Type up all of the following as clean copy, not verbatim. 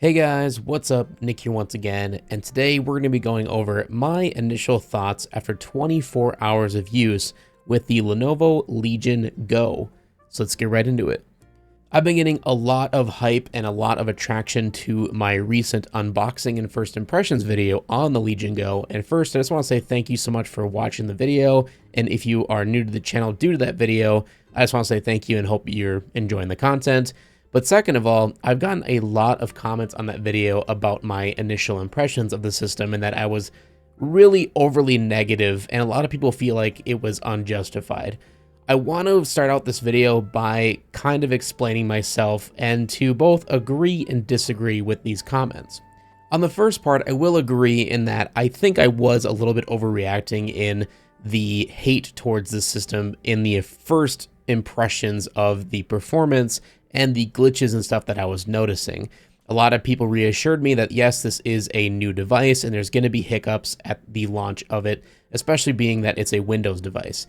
Hey guys, what's up? Nick here once again, and today we're going to be going over my initial thoughts after 24 hours of use with the Lenovo Legion GO. So let's get right into it. I've been getting a lot of hype and a lot of attraction to my recent unboxing and first impressions video on the Legion GO, and first I just want to say thank you so much for watching the video, and if you are new to the channel due to that video, I just want to say thank you and hope you're enjoying the content. But second of all, I've gotten a lot of comments on that video about my initial impressions of the system and that I was really overly negative, and a lot of people feel like it was unjustified. I want to start out this video by kind of explaining myself and to both agree and disagree with these comments. On the first part, I will agree in that I think I was a little bit overreacting in the hate towards this system in the first impressions of the performance and the glitches and stuff that I was noticing. A lot of people reassured me that yes, this is a new device and there's going to be hiccups at the launch of it, especially being that it's a Windows device.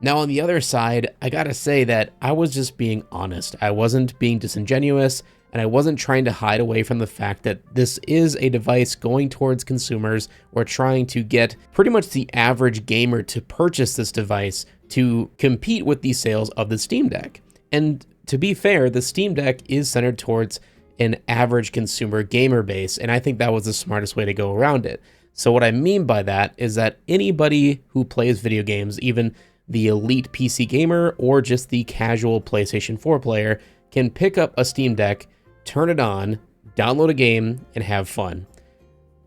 Now on the other side, I gotta say that I was just being honest. I wasn't being disingenuous, and I wasn't trying to hide away from the fact that this is a device going towards consumers or trying to get pretty much the average gamer to purchase this device to compete with the sales of the Steam Deck. And to be fair, the Steam Deck is centered towards an average consumer gamer base, and I think that was the smartest way to go around it. So what I mean by that is that anybody who plays video games, even the elite PC gamer or just the casual PlayStation 4 player, can pick up a Steam Deck, turn it on, download a game, and have fun.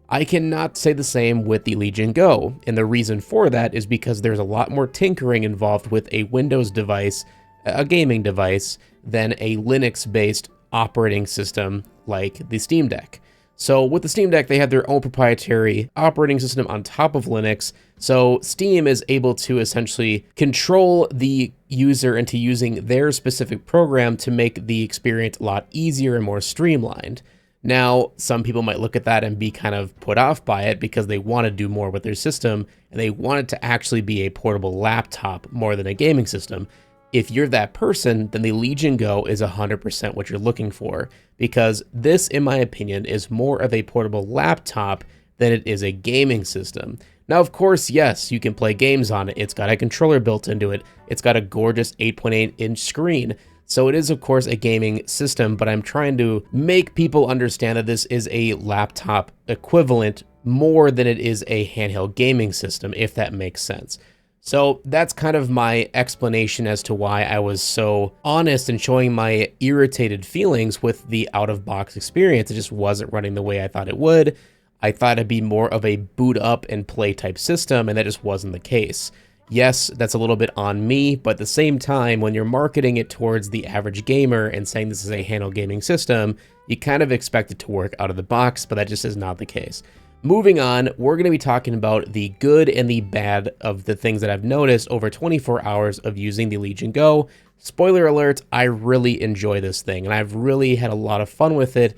I cannot say the same with the Legion GO, and the reason for that is because there's a lot more tinkering involved with a Windows device, a gaming device, than a Linux-based operating system like the Steam Deck. So with the Steam Deck, they have their own proprietary operating system on top of Linux, so Steam is able to essentially control the user into using their specific program to make the experience a lot easier and more streamlined. Now, some people might look at that and be kind of put off by it because they want to do more with their system, and they want it to actually be a portable laptop more than a gaming system. If you're that person, then the Legion GO is 100% what you're looking for, because this, in my opinion, is more of a portable laptop than it is a gaming system. Now, of course, yes, you can play games on it. It's got a controller built into it. It's got a gorgeous 8.8-inch screen. So it is, of course, a gaming system, but I'm trying to make people understand that this is a laptop equivalent more than it is a handheld gaming system, if that makes sense. So that's kind of my explanation as to why I was so honest and showing my irritated feelings with the out-of-box experience. It just wasn't running the way I thought it would. I thought it'd be more of a boot up and play type system, and that just wasn't the case. Yes, that's a little bit on me, but at the same time, when you're marketing it towards the average gamer and saying this is a handheld gaming system, you kind of expect it to work out of the box, but that just is not the case. Moving on, we're going to be talking about the good and the bad of the things that I've noticed over 24 hours of using the Legion GO. Spoiler alert, I really enjoy this thing, and I've really had a lot of fun with it.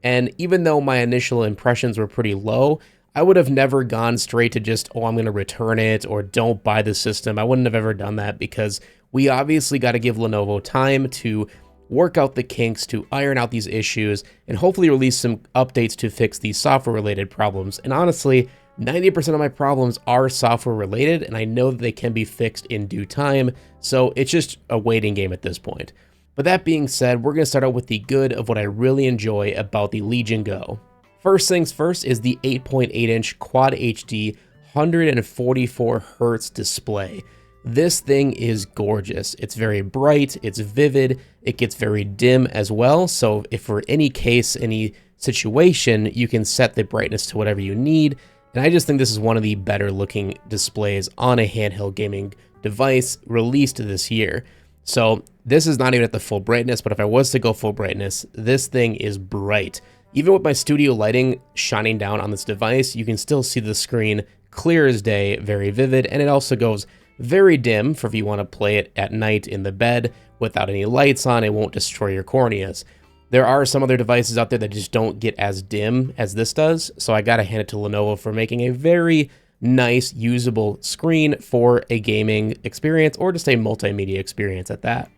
And even though my initial impressions were pretty low, I would have never gone straight to just, oh, I'm going to return it or don't buy the system. I wouldn't have ever done that because we obviously got to give Lenovo time to work out the kinks, to iron out these issues, and hopefully release some updates to fix these software-related problems. And honestly, 90% of my problems are software-related, and I know that they can be fixed in due time, so it's just a waiting game at this point. But that being said, we're going to start out with the good of what I really enjoy about the Legion GO. First things first is the 8.8-inch Quad HD 144Hz display. This thing is gorgeous. It's very bright, it's vivid, it gets very dim as well, so if for any case, any situation, you can set the brightness to whatever you need, and I just think this is one of the better looking displays on a handheld gaming device released this year. So this is not even at the full brightness, but if I was to go full brightness, this thing is bright. Even with my studio lighting shining down on this device, you can still see the screen clear as day, very vivid, and it also goes very dim for if you want to play it at night in the bed without any lights on. It won't destroy your corneas. There are some other devices out there that just don't get as dim as this does, so I gotta hand it to Lenovo for making a very nice, usable screen for a gaming experience or just a multimedia experience at that.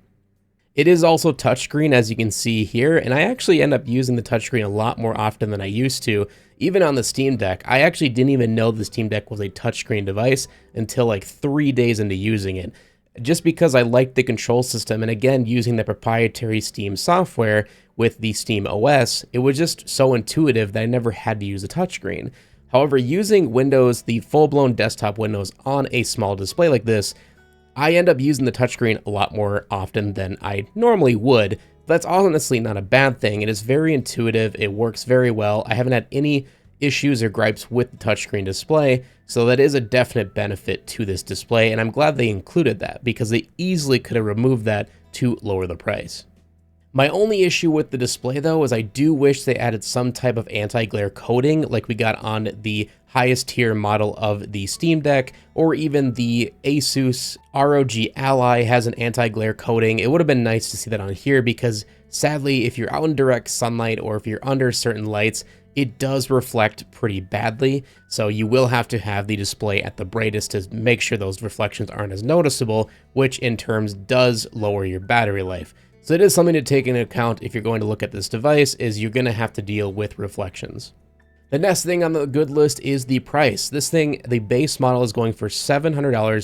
It is also touchscreen, as you can see here, and I actually end up using the touchscreen a lot more often than I used to. Even on the Steam Deck, I actually didn't even know the Steam Deck was a touchscreen device until like 3 days into using it. Just because I liked the control system, and again, using the proprietary Steam software with the Steam OS, it was just so intuitive that I never had to use a touchscreen. However, using Windows, the full-blown desktop Windows on a small display like this, I end up using the touchscreen a lot more often than I normally would. That's honestly not a bad thing. It is very intuitive. It works very well. I haven't had any issues or gripes with the touchscreen display, so that is a definite benefit to this display, and I'm glad they included that because they easily could have removed that to lower the price. My only issue with the display though is I do wish they added some type of anti-glare coating like we got on the highest tier model of the Steam Deck, or even the Asus ROG Ally has an anti-glare coating. It would have been nice to see that on here because sadly, if you're out in direct sunlight or if you're under certain lights, it does reflect pretty badly. So you will have to have the display at the brightest to make sure those reflections aren't as noticeable, which in terms does lower your battery life. So it is something to take into account if you're going to look at this device, is you're going to have to deal with reflections. The next thing on the good list is the price. This thing, the base model is going for $700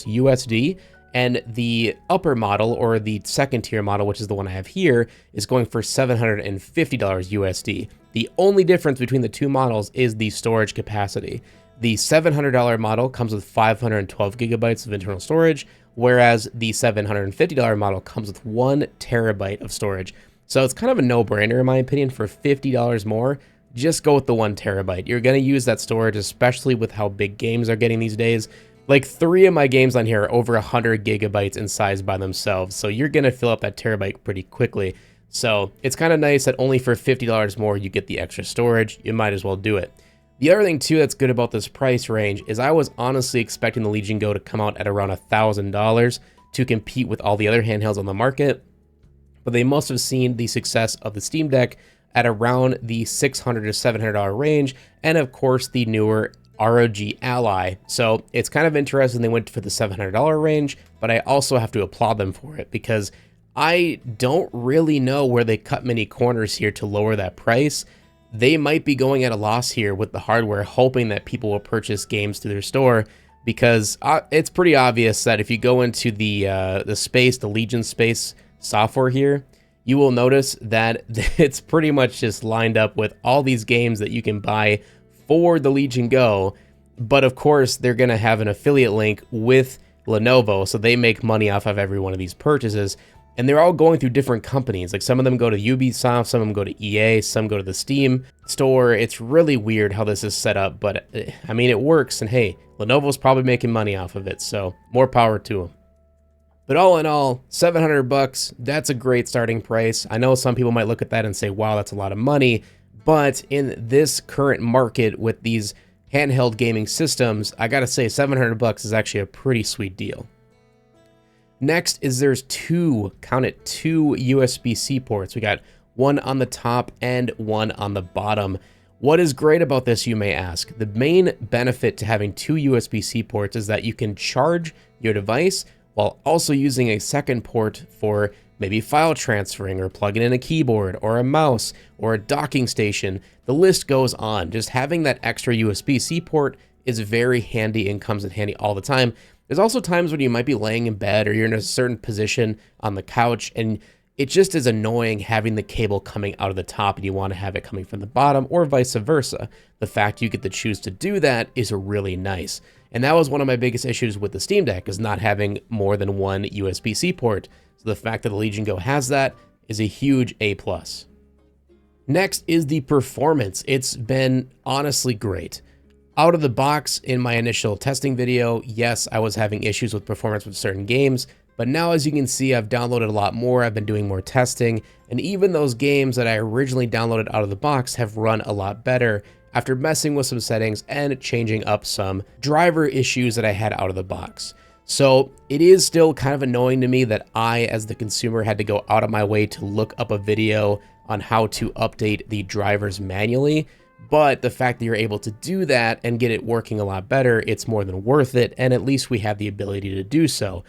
USD, and the upper model, or the second tier model, which is the one I have here, is going for $750 USD. The only difference between the two models is the storage capacity. The $700 model comes with 512 gigabytes of internal storage, whereas the $750 model comes with 1 terabyte of storage. So it's kind of a no-brainer in my opinion. For $50 more, just go with the 1 terabyte. You're going to use that storage, especially with how big games are getting these days. Like 3 of my games on here are over 100 gigabytes in size by themselves, so you're going to fill up that terabyte pretty quickly. So it's kind of nice that only for $50 more you get the extra storage. You might as well do it. The other thing too that's good about this price range is I was honestly expecting the Legion GO to come out at around $1,000 to compete with all the other handhelds on the market, but they must have seen the success of the Steam Deck at around the $600 to $700 range, and of course the newer ROG Ally. So it's kind of interesting they went for the $700 range, but I also have to applaud them for it because I don't really know where they cut many corners here to lower that price. They might be going at a loss here with the hardware, hoping that people will purchase games through their store, because it's pretty obvious that if you go into the Legion Space software here, you will notice that it's pretty much just lined up with all these games that you can buy for the Legion GO, but of course they're going to have an affiliate link with Lenovo, so they make money off of every one of these purchases, and they're all going through different companies. Like some of them go to Ubisoft, some of them go to EA, some go to the Steam store. It's really weird how this is set up, but I mean, it works, and hey, Lenovo's probably making money off of it, so more power to them. But all in all, $700, that's a great starting price. I know some people might look at that and say, wow, that's a lot of money. But in this current market with these handheld gaming systems, I gotta say $700 is actually a pretty sweet deal. Next is there's two USB-C ports. We got one on the top and one on the bottom. What is great about this, you may ask? The main benefit to having two USB-C ports is that you can charge your device while also using a second port for maybe file transferring or plugging in a keyboard or a mouse or a docking station. The list goes on. Just having that extra USB-C port is very handy and comes in handy all the time. There's also times when you might be laying in bed or you're in a certain position on the couch and it just is annoying having the cable coming out of the top and you want to have it coming from the bottom, or vice versa. The fact you get to choose to do that is really nice. And that was one of my biggest issues with the Steam Deck, is not having more than one USB-C port. So the fact that the Legion GO has that is a huge A+. Next is the performance. It's been honestly great. Out of the box in my initial testing video, yes, I was having issues with performance with certain games, but now as you can see, I've downloaded a lot more, I've been doing more testing, and even those games that I originally downloaded out of the box have run a lot better after messing with some settings and changing up some driver issues that I had out of the box. So it is still kind of annoying to me that I, as the consumer, had to go out of my way to look up a video on how to update the drivers manually. But the fact that you're able to do that and get it working a lot better, it's more than worth it, and at least we have the ability to do so.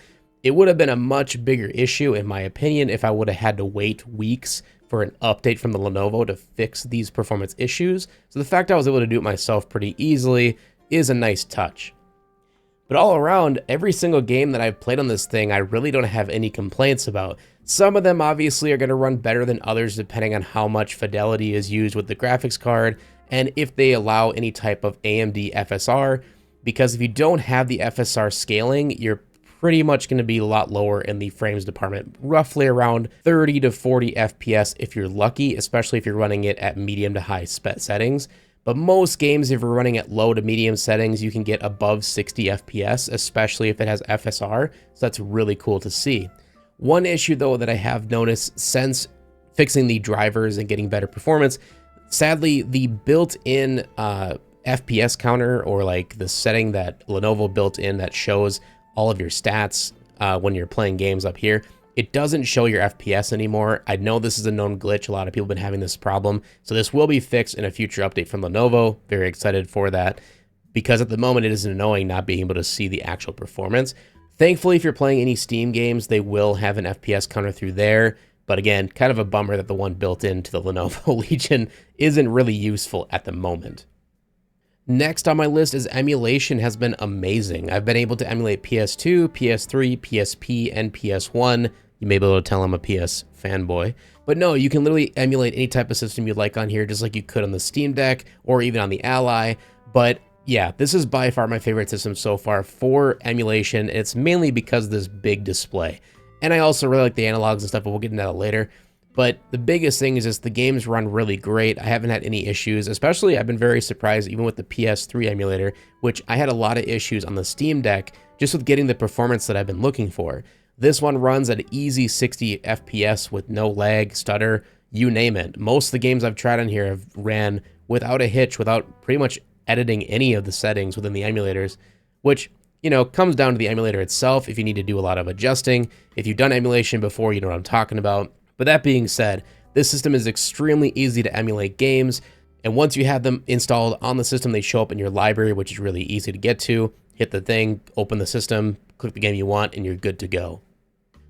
It would have been a much bigger issue, in my opinion, if I would have had to wait weeks for an update from the Lenovo to fix these performance issues. So the fact I was able to do it myself pretty easily is a nice touch. But all around, every single game that I've played on this thing, I really don't have any complaints about. Some of them obviously are going to run better than others depending on how much fidelity is used with the graphics card and if they allow any type of AMD FSR, because if you don't have the FSR scaling, you're pretty much going to be a lot lower in the frames department, roughly around 30 to 40 FPS if you're lucky, especially if you're running it at medium to high settings. But most games, if you're running at low to medium settings, you can get above 60 FPS, especially if it has FSR, so that's really cool to see. One issue, though, that I have noticed since fixing the drivers and getting better performance, sadly, the built-in FPS counter, or like the setting that Lenovo built in that shows all of your stats when you're playing games up here, it doesn't show your FPS anymore. I know this is a known glitch. A lot of people have been having this problem. So this will be fixed in a future update from Lenovo. Very excited for that, because at the moment it is annoying not being able to see the actual performance. Thankfully, if you're playing any Steam games, they will have an FPS counter through there. But again, kind of a bummer that the one built into the Lenovo Legion isn't really useful at the moment. Next on my list is emulation has been amazing. I've been able to emulate PS2, PS3, PSP, and PS1. You may be able to tell I'm a PS fanboy. But no, you can literally emulate any type of system you'd like on here, just like you could on the Steam Deck or even on the Ally. But yeah, this is by far my favorite system so far for emulation. It's mainly because of this big display. And I also really like the analogs and stuff, but we'll get into that later. But the biggest thing is just the games run really great. I haven't had any issues, especially I've been very surprised even with the PS3 emulator, which I had a lot of issues on the Steam Deck just with getting the performance that I've been looking for. This one runs at easy 60 FPS with no lag, stutter, you name it. Most of the games I've tried on here have ran without a hitch, without pretty much editing any of the settings within the emulators, which, you know, comes down to the emulator itself if you need to do a lot of adjusting. If you've done emulation before, you know what I'm talking about. But that being said, this system is extremely easy to emulate games, and once you have them installed on the system, they show up in your library, which is really easy to get to. Hit the thing, open the system, click the game you want, and you're good to go.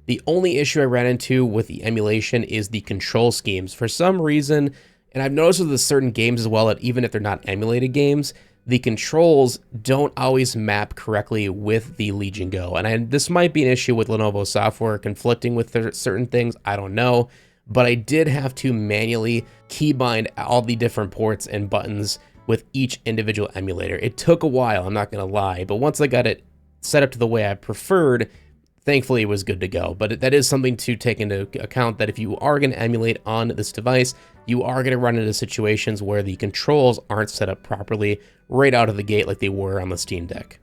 The only issue I ran into with the emulation is the control schemes. For some reason, and I've noticed with certain games as well, that even if they're not emulated games, the controls don't always map correctly with the Legion Go. And this might be an issue with Lenovo software conflicting with certain things, I don't know. But I did have to manually keybind all the different ports and buttons with each individual emulator. It took a while, I'm not gonna lie, but once I got it set up to the way I preferred, thankfully it was good to go. But that is something to take into account, that if you are gonna emulate on this device, you are gonna run into situations where the controls aren't set up properly right out of the gate like they were on the Steam Deck.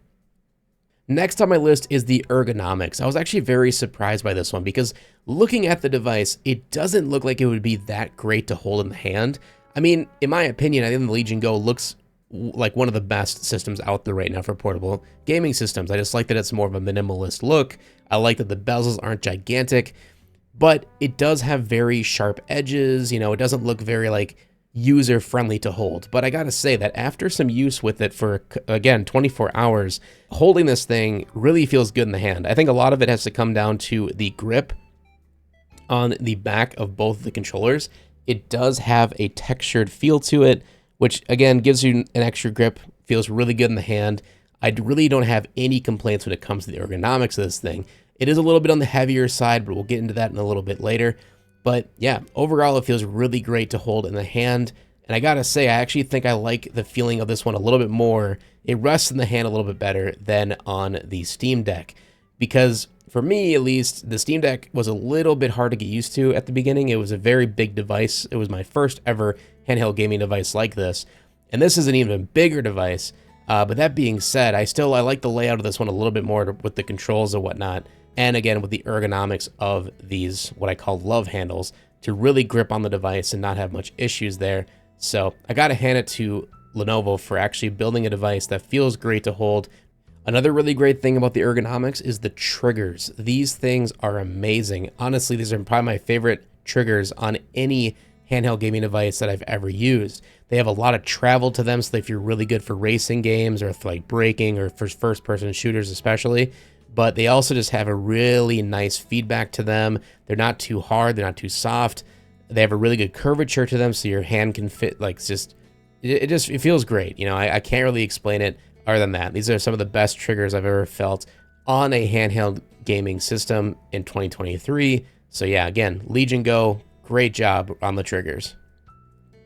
Next on my list is the ergonomics. I was actually very surprised by this one because looking at the device, it doesn't look like it would be that great to hold in the hand. I mean, in my opinion, I think the Legion Go looks like one of the best systems out there right now for portable gaming systems. I just like that it's more of a minimalist look. I like that the bezels aren't gigantic, but it does have very sharp edges. You know, it doesn't look very like user-friendly to hold. But I gotta say that after some use with it for, again, 24 hours, holding this thing really feels good in the hand. I think a lot of it has to come down to the grip on the back of both the controllers. It does have a textured feel to it, which again gives you an extra grip, feels really good in the hand. I really don't have any complaints when it comes to the ergonomics of this thing. It is a little bit on the heavier side, but we'll get into that in a little bit later. But yeah, overall it feels really great to hold in the hand. And I gotta say, I actually think I like the feeling of this one a little bit more. It rests in the hand a little bit better than on the Steam Deck. Because for me, at least, the Steam Deck was a little bit hard to get used to at the beginning. It was a very big device. It was my first ever handheld gaming device like this. And this is an even bigger device. But that being said, I like the layout of this one a little bit more with the controls and whatnot. And again, with the ergonomics of these, what I call love handles, to really grip on the device and not have much issues there. So I gotta hand it to Lenovo for actually building a device that feels great to hold. Another really great thing about the ergonomics is the triggers. These things are amazing. Honestly, these are probably my favorite triggers on any handheld gaming device that I've ever used. They have a lot of travel to them, so if you're really good for racing games or for like braking or for first-person shooters especially, but they also just have a really nice feedback to them. They're not too hard, they're not too soft. They have a really good curvature to them, so your hand can fit, like, it feels great. You know, I can't really explain it other than that. These are some of the best triggers I've ever felt on a handheld gaming system in 2023. So yeah, again, Legion Go, great job on the triggers.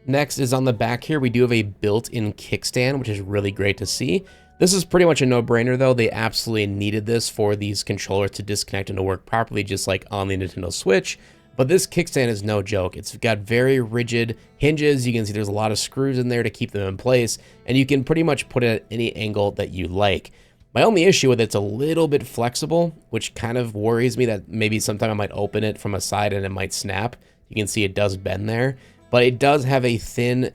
Next is on the back here, we do have a built-in kickstand, which is really great to see. This is pretty much a no-brainer though. They absolutely needed this for these controllers to disconnect and to work properly, just like on the Nintendo Switch. But this kickstand is no joke. It's got very rigid hinges. You can see there's a lot of screws in there to keep them in place, and you can pretty much put it at any angle that you like. My only issue with it's a little bit flexible, which kind of worries me that maybe sometime I might open it from a side and it might snap. You can see it does bend there, but it does have a thin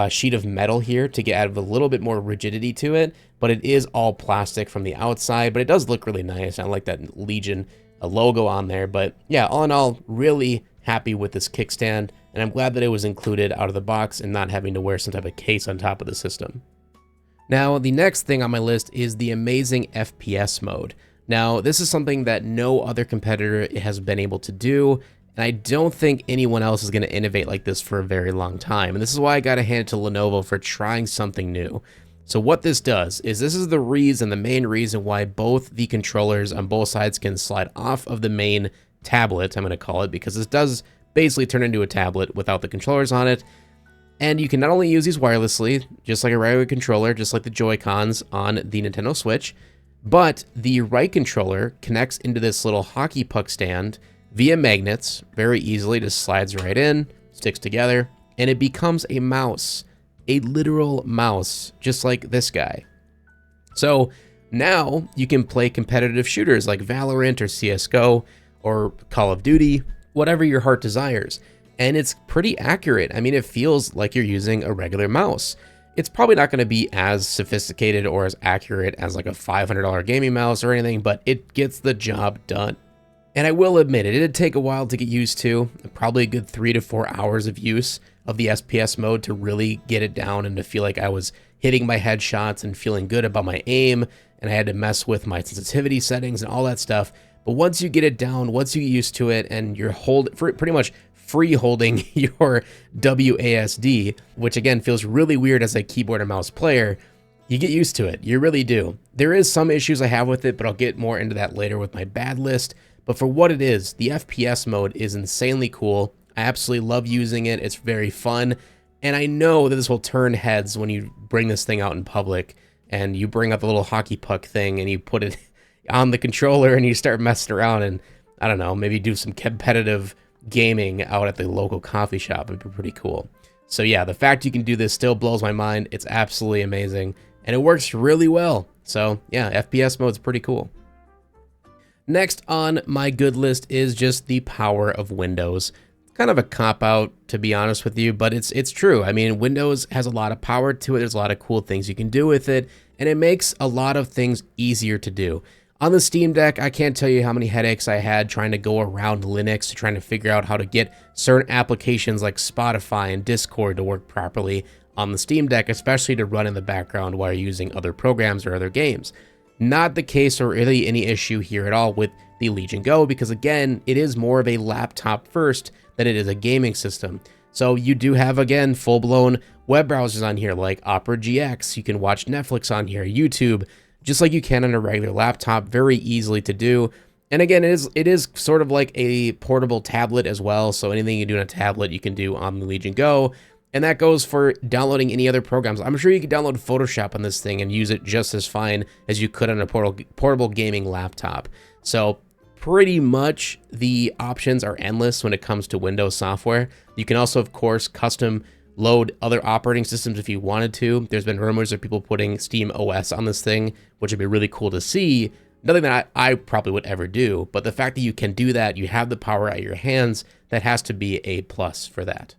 sheet of metal here to get out of a little bit more rigidity to it, but it is all plastic from the outside, but it does look really nice. I like that Legion logo on there, but yeah, all in all, really happy with this kickstand, and I'm glad that it was included out of the box and not having to wear some type of case on top of the system. Now, the next thing on my list is the amazing FPS mode. Now, this is something that no other competitor has been able to do, and I don't think anyone else is going to innovate like this for a very long time, and this is why I got to hand it to Lenovo for trying something new. So what this does is this is the main reason why both the controllers on both sides can slide off of the main tablet, I'm going to call it, because this does basically turn into a tablet without the controllers on it. And you can not only use these wirelessly, just like a regular controller, just like the Joy-Cons on the Nintendo Switch, but the right controller connects into this little hockey puck stand via magnets very easily, just slides right in, sticks together, and it becomes a mouse. A literal mouse, just like this guy. So now you can play competitive shooters like Valorant or CSGO or Call of Duty, whatever your heart desires. And it's pretty accurate. I mean, it feels like you're using a regular mouse. It's probably not going to be as sophisticated or as accurate as like a $500 gaming mouse or anything, but it gets the job done. And I will admit, it did take a while to get used to, probably a good 3 to 4 hours of use of the FPS mode to really get it down and to feel like I was hitting my headshots and feeling good about my aim, and I had to mess with my sensitivity settings and all that stuff. But once you get it down, once you get used to it, and you're pretty much free holding your WASD, which again feels really weird as a keyboard and mouse player, you get used to it. You really do. There is some issues I have with it, but I'll get more into that later with my bad list. But for what it is, the FPS mode is insanely cool. I absolutely love using it. It's very fun. And I know that this will turn heads when you bring this thing out in public and you bring out the little hockey puck thing and you put it on the controller and you start messing around and, I don't know, maybe do some competitive gaming out at the local coffee shop. It'd be pretty cool. So yeah, the fact you can do this still blows my mind. It's absolutely amazing. And it works really well. So yeah, FPS mode's pretty cool. Next on my good list is just the power of Windows. Kind of a cop-out, to be honest with you, but it's true. I mean, Windows has a lot of power to it. There's a lot of cool things you can do with it, and it makes a lot of things easier to do. On the Steam Deck, I can't tell you how many headaches I had trying to go around Linux, trying to figure out how to get certain applications like Spotify and Discord to work properly on the Steam Deck, especially to run in the background while you're using other programs or other games. Not the case or really any issue here at all with the Legion Go, because again, it is more of a laptop first than it is a gaming system. So you do have, again, full-blown web browsers on here like Opera GX. You can watch Netflix on here, YouTube, just like you can on a regular laptop, very easily to do. And again, it is sort of like a portable tablet as well. So anything you do on a tablet, you can do on the Legion Go. And that goes for downloading any other programs. I'm sure you could download Photoshop on this thing and use it just as fine as you could on a portable gaming laptop. So pretty much the options are endless when it comes to Windows software. You can also, of course, custom load other operating systems if you wanted to. There's been rumors of people putting Steam OS on this thing, which would be really cool to see. Nothing that I probably would ever do, but the fact that you can do that, you have the power at your hands, that has to be a plus for that.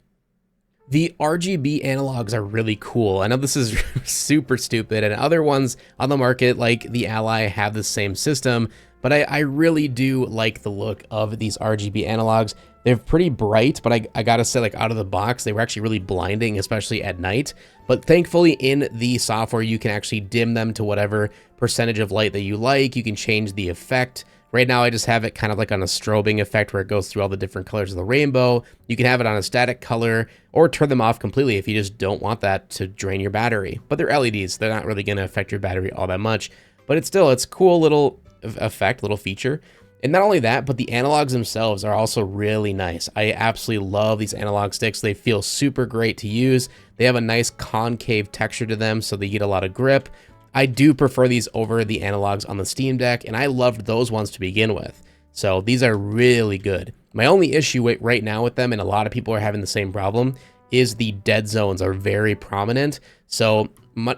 The RGB analogs are really cool. I know this is super stupid, and other ones on the market like the Ally have the same system, but I really do like the look of these RGB analogs. They're pretty bright, but I gotta say, like, out of the box, they were actually really blinding, especially at night. But thankfully in the software, you can actually dim them to whatever percentage of light that you like. You can change the effect. Right now, I just have it kind of like on a strobing effect where it goes through all the different colors of the rainbow. You can have it on a static color or turn them off completely if you just don't want that to drain your battery. But they're LEDs. They're not really going to affect your battery all that much. But it's a cool little effect, little feature. And not only that, but the analogs themselves are also really nice. I absolutely love these analog sticks. They feel super great to use. They have a nice concave texture to them, so they get a lot of grip. I do prefer these over the analogs on the Steam Deck, and I loved those ones to begin with. So these are really good. My only issue right now with them, and a lot of people are having the same problem, is the dead zones are very prominent. So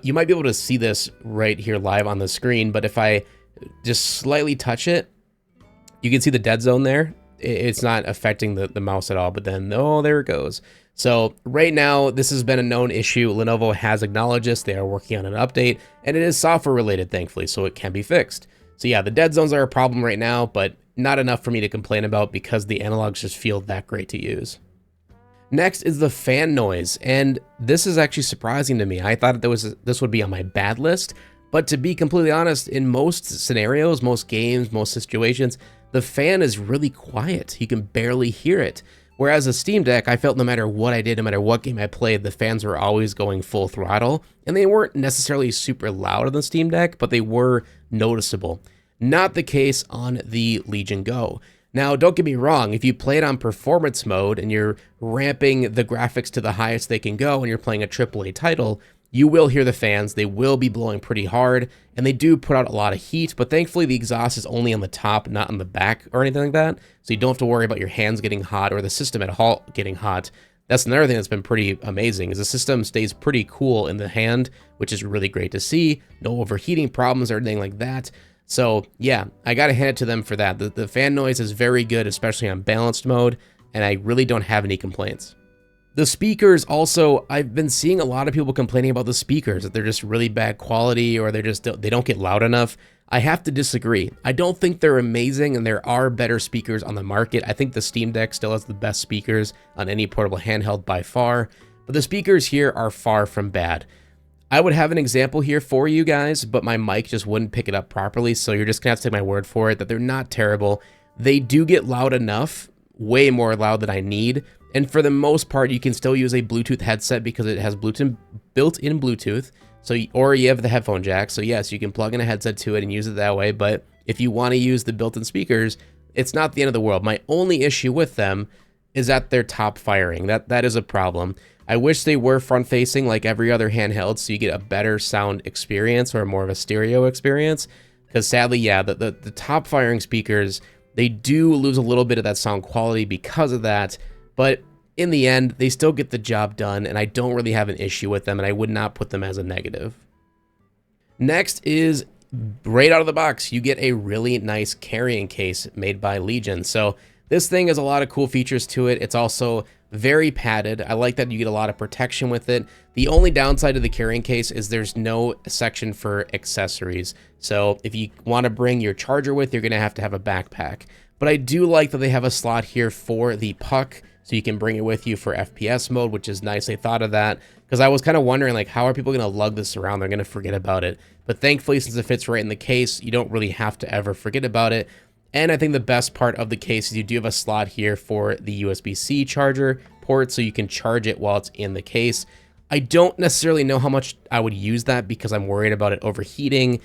you might be able to see this right here live on the screen, but if I just slightly touch it, you can see the dead zone there. It's not affecting the mouse at all, but then, oh, there it goes. So right now, this has been a known issue. Lenovo has acknowledged this. They are working on an update, and it is software related, thankfully, so it can be fixed. So yeah, the dead zones are a problem right now, but not enough for me to complain about because the analogs just feel that great to use. Next is the fan noise, and this is actually surprising to me. I thought this would be on my bad list, but to be completely honest, in most scenarios, most games, most situations, the fan is really quiet. You can barely hear it. Whereas a Steam Deck, I felt no matter what I did, no matter what game I played, the fans were always going full throttle, and they weren't necessarily super loud on the Steam Deck, but they were noticeable. Not the case on the Legion Go. Now, don't get me wrong, if you play it on performance mode and you're ramping the graphics to the highest they can go and you're playing a AAA title, you will hear the fans. They will be blowing pretty hard, and they do put out a lot of heat, but thankfully the exhaust is only on the top, not on the back or anything like that, so you don't have to worry about your hands getting hot or the system at all getting hot. That's another thing that's been pretty amazing, is the system stays pretty cool in the hand, which is really great to see. No overheating problems or anything like that. So yeah, I gotta hand it to them for that. The fan noise is very good, especially on balanced mode, and I really don't have any complaints. The speakers also, I've been seeing a lot of people complaining about the speakers, that they're just really bad quality or they don't get loud enough. I have to disagree. I don't think they're amazing, and there are better speakers on the market. I think the Steam Deck still has the best speakers on any portable handheld by far, but the speakers here are far from bad. I would have an example here for you guys, but my mic just wouldn't pick it up properly, so you're just gonna have to take my word for it that they're not terrible. They do get loud enough, way more loud than I need, and for the most part, you can still use a Bluetooth headset because it has built-in Bluetooth, or you have the headphone jack, so yes, you can plug in a headset to it and use it that way, but if you want to use the built-in speakers, it's not the end of the world. My only issue with them is that they're top firing. That is a problem. I wish they were front-facing like every other handheld, so you get a better sound experience or more of a stereo experience, because sadly, yeah, the top firing speakers, they do lose a little bit of that sound quality because of that, but in the end, they still get the job done, and I don't really have an issue with them, and I would not put them as a negative. Next is, right out of the box, you get a really nice carrying case made by Legion. So this thing has a lot of cool features to it. It's also very padded. I like that you get a lot of protection with it. The only downside of the carrying case is there's no section for accessories. So if you want to bring your charger with, you're going to have a backpack. But I do like that they have a slot here for the puck, so you can bring it with you for FPS mode, which is nice. They thought of that, because I was kind of wondering, like, how are people going to lug this around? They're going to forget about it. But thankfully, since it fits right in the case, you don't really have to ever forget about it. And I think the best part of the case is you do have a slot here for the USB-C charger port, so you can charge it while it's in the case. I don't necessarily know how much I would use that because I'm worried about it overheating,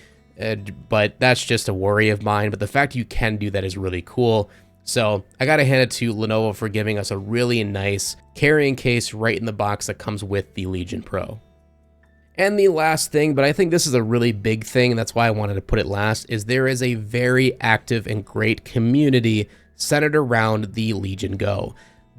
but that's just a worry of mine. But the fact you can do that is really cool. So I gotta hand it to Lenovo for giving us a really nice carrying case right in the box that comes with the Legion Pro. And the last thing, but I think this is a really big thing, and that's why I wanted to put it last, is there is a very active and great community centered around the Legion Go.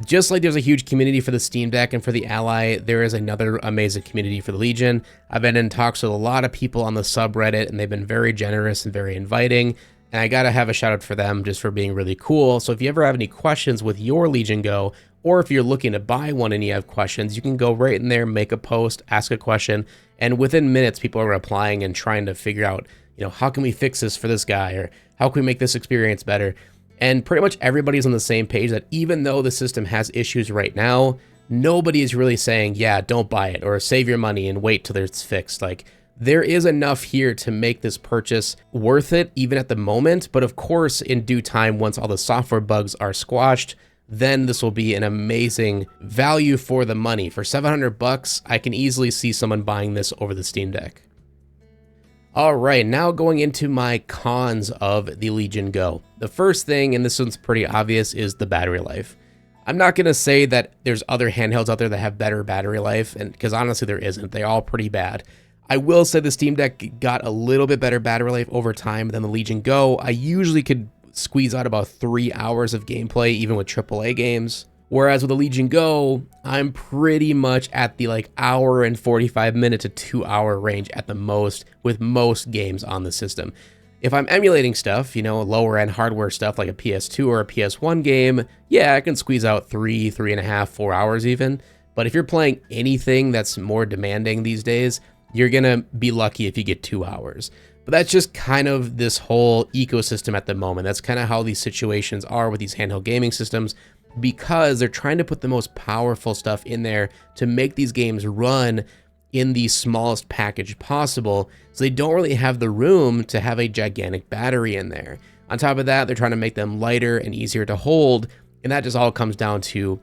Just like there's a huge community for the Steam Deck and for the Ally, there is another amazing community for the Legion. I've been in talks with a lot of people on the subreddit, and they've been very generous and very inviting. And I gotta have a shout out for them just for being really cool. So if you ever have any questions with your Legion Go, or if you're looking to buy one and you have questions, you can go right in there, make a post, ask a question, and within minutes, people are replying and trying to figure out, how can we fix this for this guy, or how can we make this experience better? And pretty much everybody's on the same page that even though the system has issues right now, nobody is really saying, yeah, don't buy it or save your money and wait till it's fixed. Like, there is enough here to make this purchase worth it even at the moment. But of course, in due time, once all the software bugs are squashed, then this will be an amazing value for the money. For 700 bucks, I can easily see someone buying this over the Steam Deck. All right, now going into my cons of the Legion Go. The first thing, and this one's pretty obvious, is the battery life. I'm not going to say that there's other handhelds out there that have better battery life, and because honestly there isn't. They're all pretty bad. I will say the Steam Deck got a little bit better battery life over time than the Legion Go. I usually could squeeze out about 3 hours of gameplay, even with AAA games. Whereas with the Legion Go, I'm pretty much at the like hour and 45 minute to 2 hour range at the most with most games on the system. If I'm emulating stuff, you know, lower end hardware stuff like a PS2 or a PS1 game, yeah, I can squeeze out 3.5, 4 hours even. But if you're playing anything that's more demanding these days, you're gonna be lucky if you get 2 hours. But that's just kind of this whole ecosystem at the moment. That's kind of how these situations are with these handheld gaming systems, because they're trying to put the most powerful stuff in there to make these games run in the smallest package possible. So they don't really have the room to have a gigantic battery in there. On top of that, they're trying to make them lighter and easier to hold. And that just all comes down to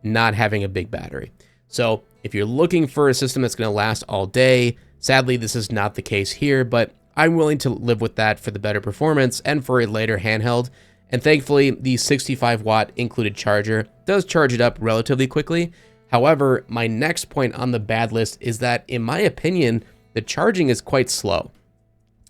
not having a big battery. So if you're looking for a system that's going to last all day, sadly, this is not the case here, but I'm willing to live with that for the better performance and for a later handheld. And thankfully, the 65 watt included charger does charge it up relatively quickly. However, my next point on the bad list is that, in my opinion, the charging is quite slow,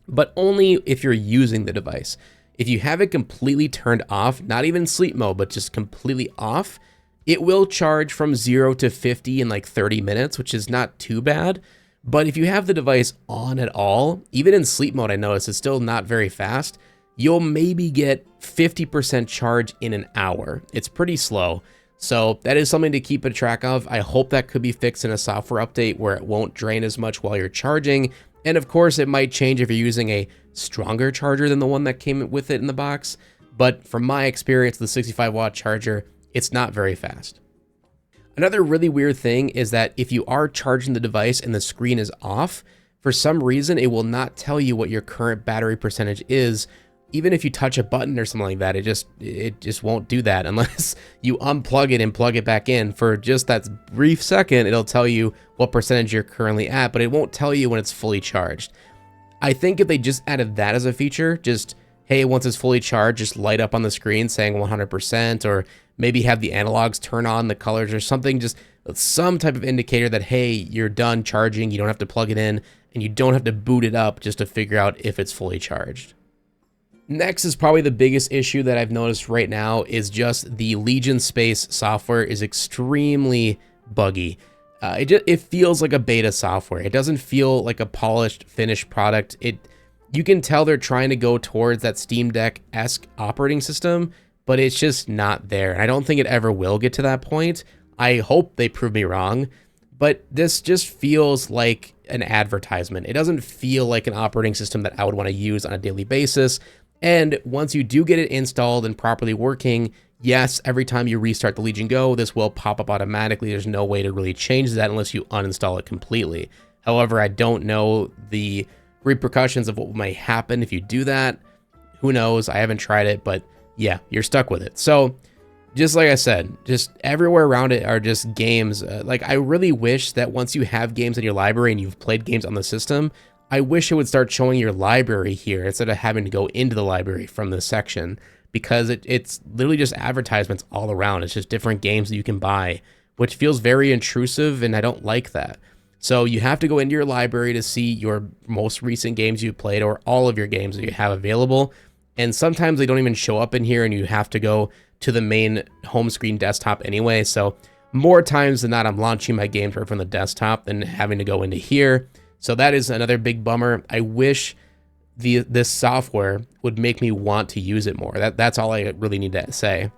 but only if you're using the device. If you have it completely turned off, not even sleep mode, but just completely off, it will charge from 0 to 50 in like 30 minutes, which is not too bad. But if you have the device on at all, even in sleep mode, I notice it's still not very fast. You'll maybe get 50% charge in an hour. It's pretty slow. So that is something to keep a track of. I hope that could be fixed in a software update where it won't drain as much while you're charging. And of course, it might change if you're using a stronger charger than the one that came with it in the box. But from my experience, the 65 watt charger, it's not very fast. Another really weird thing is that if you are charging the device and the screen is off, for some reason, it will not tell you what your current battery percentage is. Even if you touch a button or something like that, it just won't do that unless you unplug it and plug it back in. For just that brief second, it'll tell you what percentage you're currently at, but it won't tell you when it's fully charged. I think if they just added that as a feature, just, hey, once it's fully charged, just light up on the screen saying 100%, or maybe have the analogs turn on the colors or something, just some type of indicator that, hey, you're done charging, you don't have to plug it in, and you don't have to boot it up just to figure out if it's fully charged. Next is probably the biggest issue that I've noticed right now is just the Legion Space software is extremely buggy. It feels like a beta software. It doesn't feel like a polished, finished product. You can tell they're trying to go towards that Steam Deck-esque operating system, but it's just not there. I don't think it ever will get to that point. I hope they prove me wrong, but this just feels like an advertisement. It doesn't feel like an operating system that I would want to use on a daily basis. And once you do get it installed and properly working, yes, every time you restart the Legion Go, this will pop up automatically. There's no way to really change that unless you uninstall it completely. However, I don't know the repercussions of what may happen if you do that. Who knows? I haven't tried it, but yeah, you're stuck with it. So just like I said, just everywhere around it are just games. Like, I really wish that once you have games in your library and you've played games on the system, I wish it would start showing your library here instead of having to go into the library from this section, because it's literally just advertisements all around. It's just different games that you can buy, which feels very intrusive, and I don't like that. So you have to go into your library to see your most recent games you played or all of your games that you have available. And sometimes they don't even show up in here, and you have to go to the main home screen desktop anyway. So more times than not, I'm launching my games right from the desktop and having to go into here. So that is another big bummer. I wish this software would make me want to use it more. That's all I really need to say.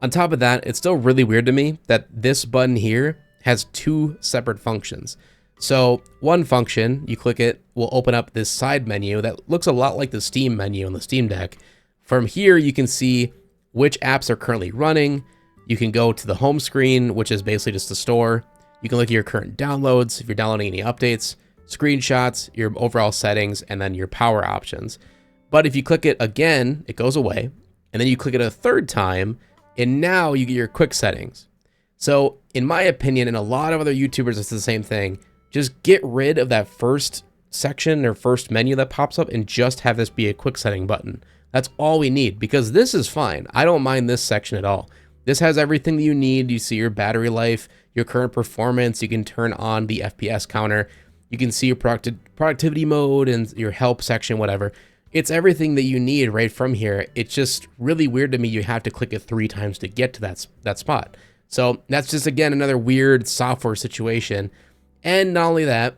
On top of that, it's still really weird to me that this button here has two separate functions. So one function, you click it, will open up this side menu that looks a lot like the Steam menu on the Steam Deck. From here, you can see which apps are currently running. You can go to the home screen, which is basically just the store. You can look at your current downloads, if you're downloading any updates, screenshots, your overall settings, and then your power options. But if you click it again, it goes away. And then you click it a third time, and now you get your quick settings. So in my opinion, and a lot of other YouTubers, it's the same thing. Just get rid of that first section or first menu that pops up and just have this be a quick setting button. That's all we need, because this is fine. I don't mind this section at all. This has everything that you need. You see your battery life, your current performance. You can turn on the FPS counter. You can see your productivity mode and your help section, whatever. It's everything that you need right from here. It's just really weird to me you have to click it 3 times to get to that spot. So that's just, again, another weird software situation. And not only that,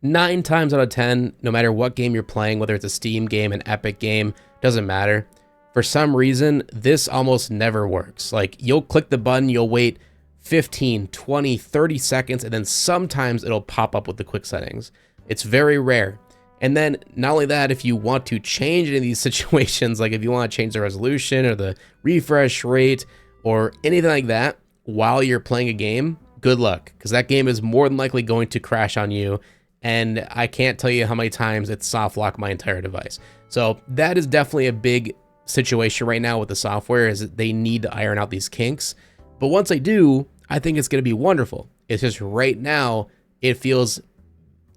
9 times out of 10, no matter what game you're playing, whether it's a Steam game, an Epic game, doesn't matter. For some reason, this almost never works. Like, you'll click the button, you'll wait 15, 20, 30 seconds, and then sometimes it'll pop up with the quick settings. It's very rare. And then not only that, if you want to change any of these situations, like if you want to change the resolution or the refresh rate or anything like that while you're playing a game, good luck, because that game is more than likely going to crash on you. And I can't tell you how many times it's soft locked my entire device. So that is definitely a big situation right now with the software, is that they need to iron out these kinks. But once they do, I think it's going to be wonderful. It's just right now, it feels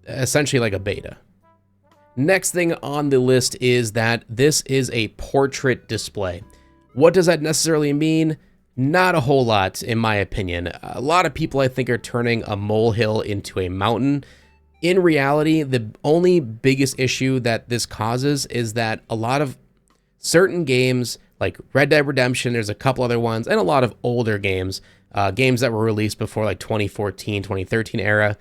essentially like a beta. Next thing on the list is that this is a portrait display. What does that necessarily mean? Not a whole lot, in my opinion. A lot of people, I think, are turning a molehill into a mountain. In reality, the only biggest issue that this causes is that a lot of certain games, like Red Dead Redemption, there's a couple other ones, and a lot of older games, games that were released before like 2014, 2013 era,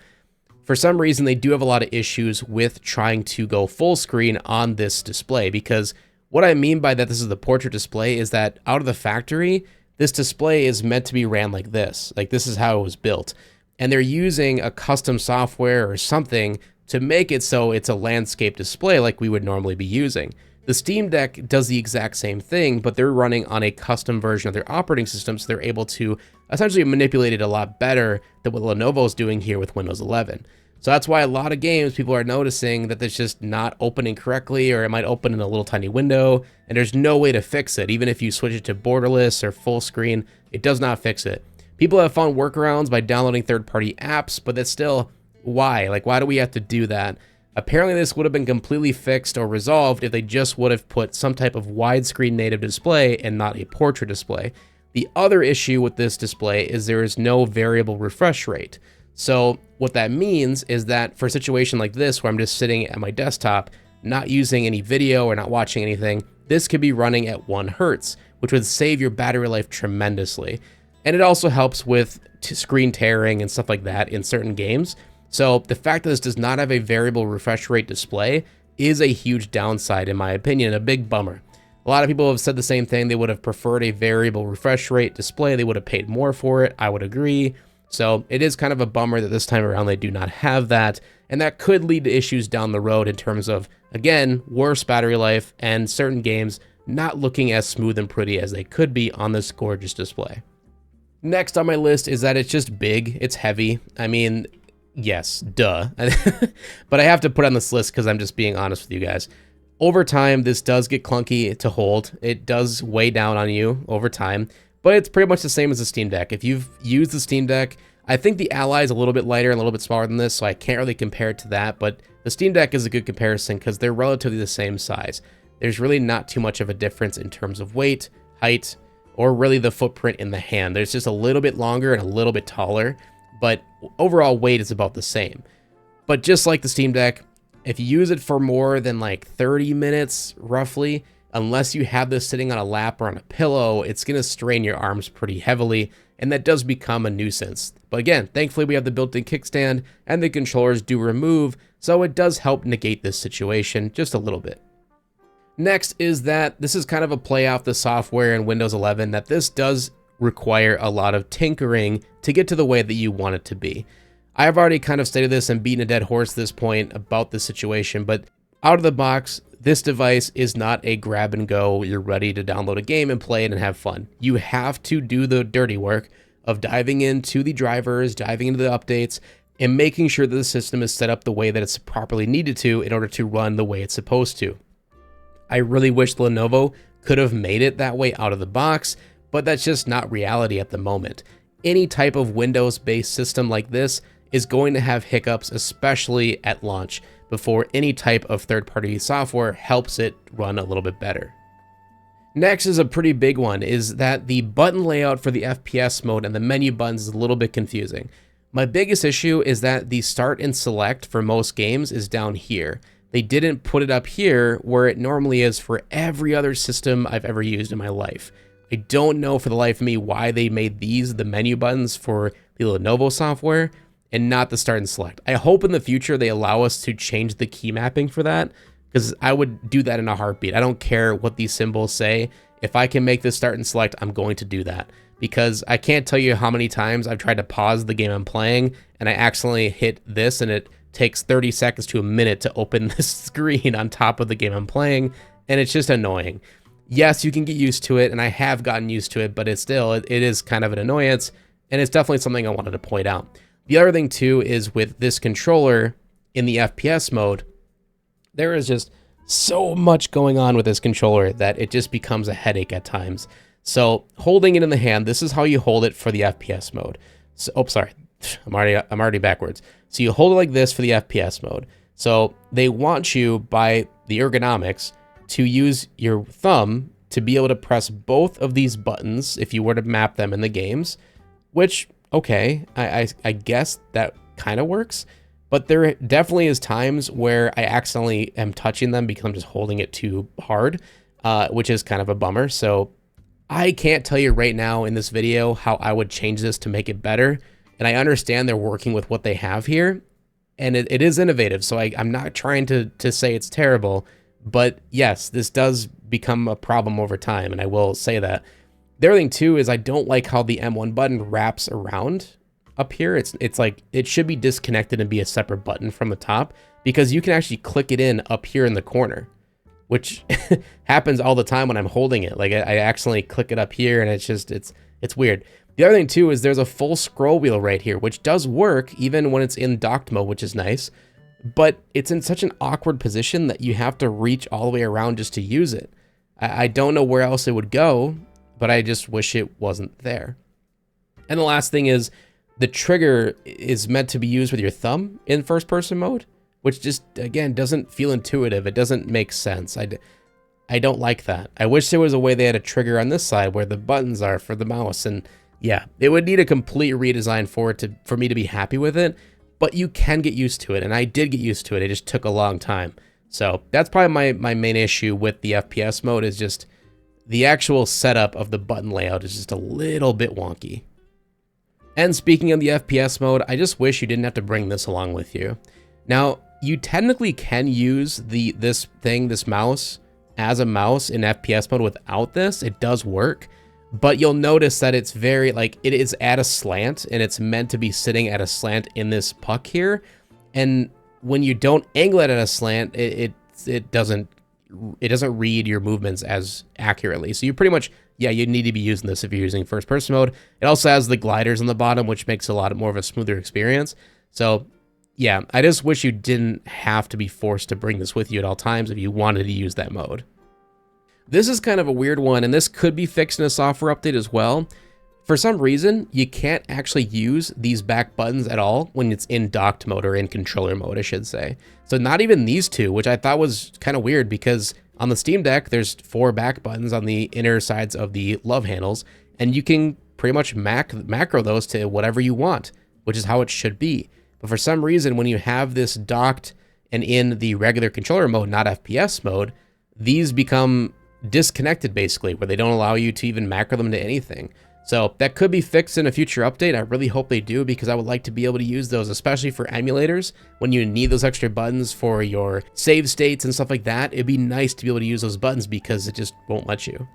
for some reason, they do have a lot of issues with trying to go full screen on this display, because what I mean by that this is the portrait display is that out of the factory, this display is meant to be ran like this. Like, this is how it was built. And they're using a custom software or something to make it so it's a landscape display like we would normally be using. The Steam Deck does the exact same thing, but they're running on a custom version of their operating system, so they're able to essentially manipulate it a lot better than what Lenovo's doing here with Windows 11. So that's why a lot of games, people are noticing that it's just not opening correctly, or it might open in a little tiny window, and there's no way to fix it. Even if you switch it to borderless or full screen, it does not fix it. People have found workarounds by downloading third-party apps, but that's still, why? Like, why do we have to do that? Apparently this would have been completely fixed or resolved if they just would have put some type of widescreen native display and not a portrait display. The other issue with this display is there is no variable refresh rate. So what that means is that for a situation like this, where I'm just sitting at my desktop, not using any video or not watching anything, this could be running at 1 Hertz, which would save your battery life tremendously. And it also helps with screen tearing and stuff like that in certain games. So the fact that this does not have a variable refresh rate display is a huge downside, in my opinion, a big bummer. A lot of people have said the same thing. They would have preferred a variable refresh rate display. They would have paid more for it. I would agree. So it is kind of a bummer that this time around they do not have that. And that could lead to issues down the road in terms of, again, worse battery life and certain games not looking as smooth and pretty as they could be on this gorgeous display. Next on my list is that it's just big. It's heavy. I mean, yes, duh. But I have to put on this list because I'm just being honest with you guys. Over time, this does get clunky to hold. It does weigh down on you over time, but it's pretty much the same as the Steam Deck. If you've used the Steam Deck, I think the Ally is a little bit lighter and a little bit smaller than this, so I can't really compare it to that, but the Steam Deck is a good comparison because they're relatively the same size. There's really not too much of a difference in terms of weight, height, or really the footprint in the hand. There's just a little bit longer and a little bit taller, but overall weight is about the same. But just like the Steam Deck, if you use it for more than like 30 minutes, roughly, unless you have this sitting on a lap or on a pillow, it's going to strain your arms pretty heavily, and that does become a nuisance. But again, thankfully we have the built-in kickstand, and the controllers do remove, so it does help negate this situation just a little bit. Next is that this is kind of a play off the software in Windows 11, that this does require a lot of tinkering to get to the way that you want it to be. I've already kind of stated this and beaten a dead horse at this point about this situation, but out of the box, this device is not a grab and go, you're ready to download a game and play it and have fun. You have to do the dirty work of diving into the drivers, diving into the updates, and making sure that the system is set up the way that it's properly needed to in order to run the way it's supposed to. I really wish Lenovo could have made it that way out of the box, but that's just not reality at the moment. Any type of Windows-based system like this is going to have hiccups, especially at launch, before any type of third-party software helps it run a little bit better. Next is a pretty big one, is that the button layout for the FPS mode and the menu buttons is a little bit confusing. My biggest issue is that the start and select for most games is down here. They didn't put it up here where it normally is for every other system I've ever used in my life. I don't know for the life of me why they made these the menu buttons for the Lenovo software and not the start and select. I hope in the future they allow us to change the key mapping for that, because I would do that in a heartbeat. I don't care what these symbols say. If I can make this start and select, I'm going to do that, because I can't tell you how many times I've tried to pause the game I'm playing and I accidentally hit this and it takes 30 seconds to a minute to open this screen on top of the game I'm playing, and it's just annoying. Yes, you can get used to it, and I have gotten used to it, but it is kind of an annoyance, and it's definitely something I wanted to point out. The other thing too is with this controller in the FPS mode, there is just so much going on with this controller that it just becomes a headache at times. So holding it in the hand, this is how you hold it for the FPS mode. So, oh, sorry, I'm already backwards. So you hold it like this for the FPS mode. So they want you, by the ergonomics, to use your thumb to be able to press both of these buttons if you were to map them in the games, which, okay, I guess that kind of works, but there definitely is times where I accidentally am touching them because I'm just holding it too hard, which is kind of a bummer. So I can't tell you right now in this video how I would change this to make it better, and I understand they're working with what they have here, and it is innovative, so I'm not trying to say it's terrible, but yes, this does become a problem over time, and I will say that. The other thing too is I don't like how the M1 button wraps around up here. It's like it should be disconnected and be a separate button from the top, because you can actually click it in up here in the corner, which happens all the time when I'm holding it. Like I accidentally click it up here, and it's weird. The other thing too is there's a full scroll wheel right here, which does work even when it's in docked mode, which is nice, but it's in such an awkward position that you have to reach all the way around just to use it. I don't know where else it would go, but I just wish it wasn't there. And the last thing is the trigger is meant to be used with your thumb in first person mode, which just, again, doesn't feel intuitive. It doesn't make sense. I don't like that. I wish there was a way they had a trigger on this side where the buttons are for the mouse, and yeah, it would need a complete redesign for me to be happy with it, but you can get used to it, and I did get used to it. It just took a long time. So that's probably my main issue with the FPS mode, is just the actual setup of the button layout is just a little bit wonky. And speaking of the FPS mode, I just wish you didn't have to bring this along with you. Now, you technically can use this mouse as a mouse in FPS mode without this. It does work, but you'll notice that it's very, like, it is at a slant, and it's meant to be sitting at a slant in this puck here. And when you don't angle it at a slant, it doesn't read your movements as accurately. So you pretty much, yeah, you need to be using this if you're using first person mode. It also has the gliders on the bottom, which makes a lot more of a smoother experience. So yeah, I just wish you didn't have to be forced to bring this with you at all times if you wanted to use that mode. This is kind of a weird one, and this could be fixed in a software update as well. For some reason, you can't actually use these back buttons at all when it's in docked mode, or in controller mode, I should say. So not even these two, which I thought was kind of weird, because on the Steam Deck, there's 4 back buttons on the inner sides of the love handles, and you can pretty much macro those to whatever you want, which is how it should be. But for some reason, when you have this docked and in the regular controller mode, not FPS mode, these become disconnected basically, where they don't allow you to even macro them to anything. So that could be fixed in a future update. I really hope they do, because I would like to be able to use those, especially for emulators. When you need those extra buttons for your save states and stuff like that, it'd be nice to be able to use those buttons, because it just won't let you.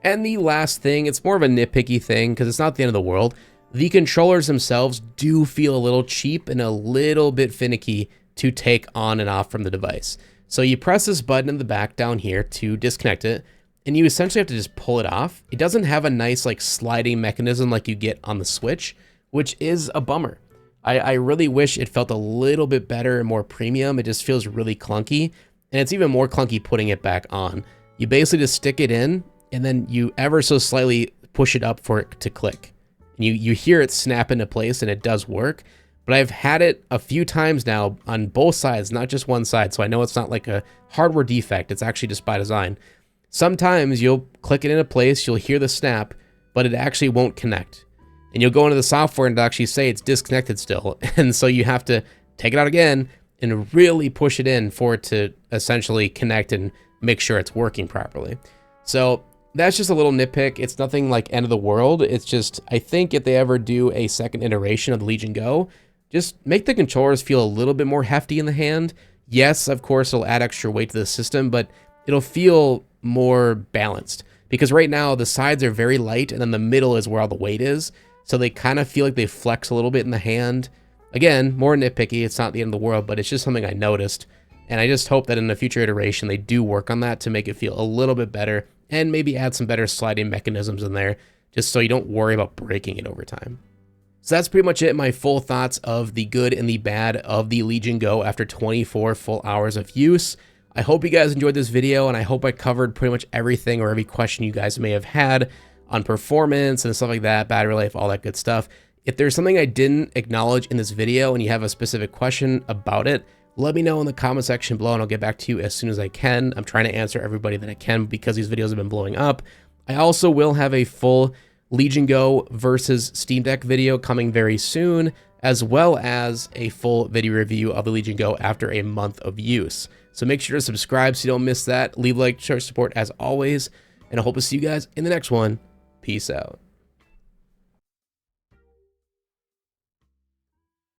And the last thing, it's more of a nitpicky thing, because it's not the end of the world. The controllers themselves do feel a little cheap and a little bit finicky to take on and off from the device. So you press this button in the back down here to disconnect it, and you essentially have to just pull it off. It doesn't have a nice like sliding mechanism like you get on the Switch, which is a bummer. I really wish it felt a little bit better and more premium. It just feels really clunky, and it's even more clunky putting it back on. You basically just stick it in, and then you ever so slightly push it up for it to click. And you hear it snap into place, and it does work. But I've had it a few times now on both sides, not just one side, so I know it's not like a hardware defect. It's actually just by design. Sometimes you'll click it into place, you'll hear the snap, but it actually won't connect. And you'll go into the software and it'll actually say it's disconnected still. And so you have to take it out again and really push it in for it to essentially connect and make sure it's working properly. So that's just a little nitpick. It's nothing like end of the world. It's just, I think if they ever do a second iteration of the Legion Go, just make the controllers feel a little bit more hefty in the hand. Yes, of course, it'll add extra weight to the system, but it'll feel more balanced. Because right now, the sides are very light, and then the middle is where all the weight is. So they kind of feel like they flex a little bit in the hand. Again, more nitpicky. It's not the end of the world, but it's just something I noticed. And I just hope that in a future iteration, they do work on that to make it feel a little bit better and maybe add some better sliding mechanisms in there just so you don't worry about breaking it over time. So that's pretty much it, my full thoughts of the good and the bad of the Legion Go after 24 full hours of use. I hope you guys enjoyed this video, and I hope I covered pretty much everything or every question you guys may have had on performance and stuff like that, battery life, all that good stuff. If there's something I didn't acknowledge in this video and you have a specific question about it, let me know in the comment section below and I'll get back to you as soon as I can. I'm trying to answer everybody that I can because these videos have been blowing up. I also will have a full Legion Go versus Steam Deck video coming very soon, as well as a full video review of the Legion Go after a month of use. So make sure to subscribe so you don't miss that. Leave a like, share, support as always, and I hope to see you guys in the next one. Peace out.